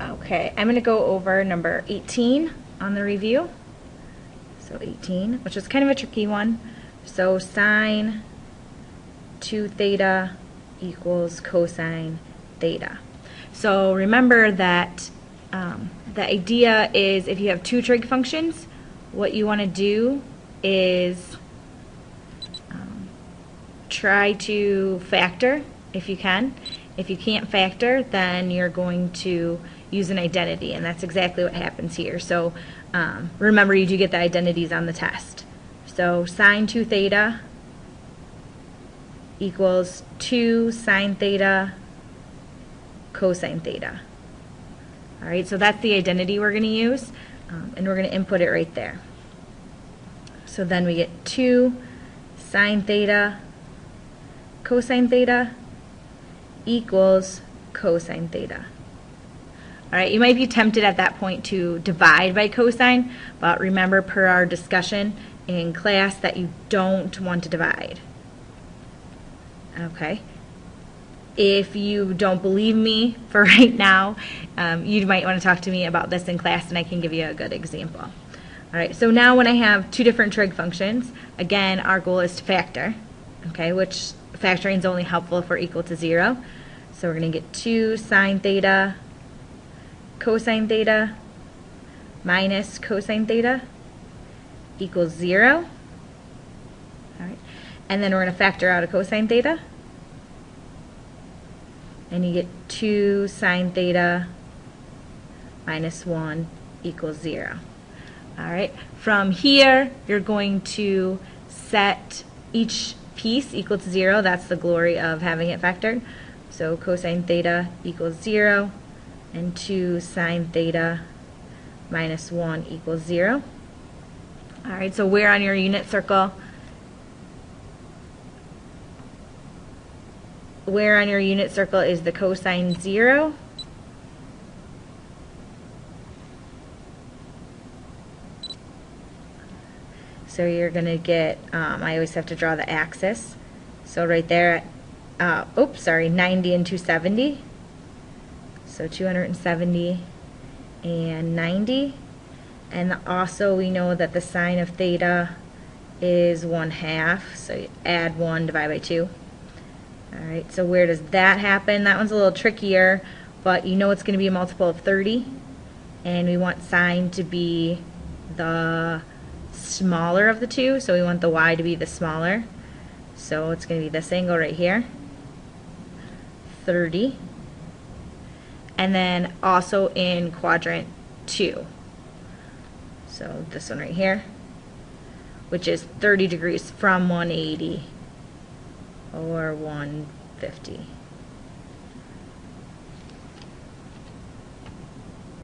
Okay, I'm going to go over number 18 on the review. So 18, which is kind of a tricky one. So sine 2 theta equals cosine theta. So remember that the idea is if you have two trig functions, what you want to do is try to factor if you can. If you can't factor, then you're going to use an identity, and that's exactly what happens here. So remember, you do get the identities on the test. So sine 2 theta equals 2 sine theta cosine theta. All right, so that's the identity we're going to use, and we're going to input it right there. So then we get 2 sine theta cosine theta equals cosine theta. All right, you might be tempted at that point to divide by cosine, but remember per our discussion in class that you don't want to divide. Okay. If you don't believe me for right now, you might want to talk to me about this in class and I can give you a good example. All right, so now when I have two different trig functions, again, our goal is to factor, okay, which factoring is only helpful if we're equal to 0. So we're going to get 2 sine theta cosine theta minus cosine theta equals 0. All right, and then we're going to factor out a cosine theta. And you get 2 sine theta minus 1 equals 0. All right, from here, you're going to set each piece equal to 0. That's the glory of having it factored. So cosine theta equals 0, and 2 sine theta minus 1 equals 0. All right, so where on your unit circle? Where on your unit circle is the cosine 0? So you're going to get, I always have to draw the axis. So right there, 90 and 270. So 270 and 90. And also we know that the sine of theta is 1/2. So you add 1, divide by 2. All right, so where does that happen? That one's a little trickier, but you know it's going to be a multiple of 30, and we want sine to be the smaller of the two, so we want the y to be the smaller. So it's going to be this angle right here, 30, and then also in quadrant 2. So this one right here, which is 30 degrees from 180. Or 150.